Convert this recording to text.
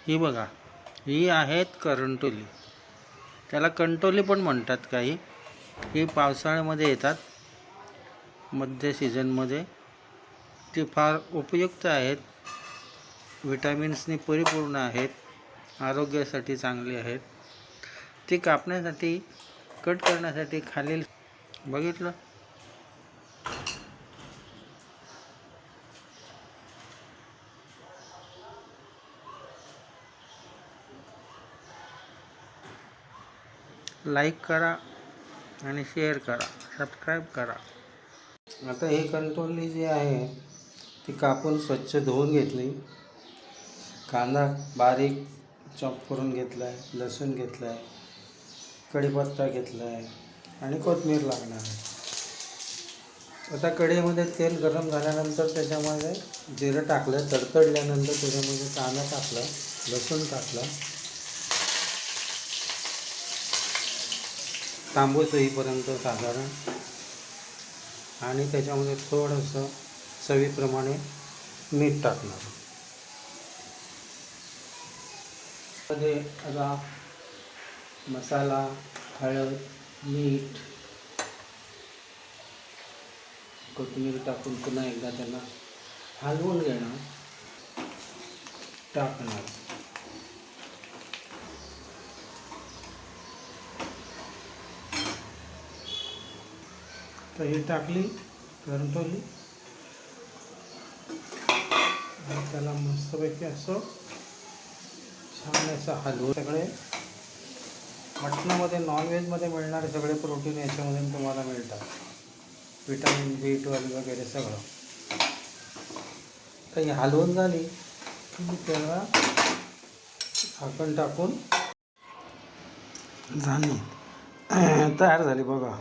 ही बघा, ही आहेत करंटोली. त्याला कंटोली पण म्हणतात काही. ही पावसाळ्यामध्ये येतात, मध्य सीझनमध्ये. ती फार उपयुक्त आहेत, विटॅमिन्सनी परिपूर्ण आहेत, आरोग्यासाठी चांगली आहेत. ती कापण्यासाठी, कट करण्यासाठी खालील बघितलं. लाईक करा आणि शेअर करा, सबस्क्राईब करा. आता हे कंटोली जी आहे ती कापून स्वच्छ धुवून घेतली. कांदा बारीक चॉप करून घेतला आहे, लसूण घेतला आहे, कढीपत्ता घेतला आहे आणि कोथिंबीर लागणार आहे. आता कढईमध्ये तेल गरम झाल्यानंतर त्याच्यामध्ये जिरं टाकलं. तडतडल्यानंतर त्याच्यामध्ये कांदा टाकला, लसूण टाकला, तांबूस होईपर्यंत साधारण, आणि त्याच्यामध्ये थोडंसं चवीप्रमाणे मीठ टाकणार. मध्ये आता मसाला, हळद, मीठ, कोथिंबीर टाकून पुन्हा एकदा त्यांना हलवून घेणं, टाकणार. तर ही टाकली करंटोली आणि त्याला मस्तपैकी असं छान असं हलवून. सगळे मटणामध्ये, नॉनव्हेजमध्ये मिळणारे सगळे प्रोटीन याच्यामध्ये तुम्हाला मिळतात, विटॅमिन B12 वगैरे सगळं. तर ही हलवून झाली की त्याला झाकण टाकून झाली, तयार झाली बघा.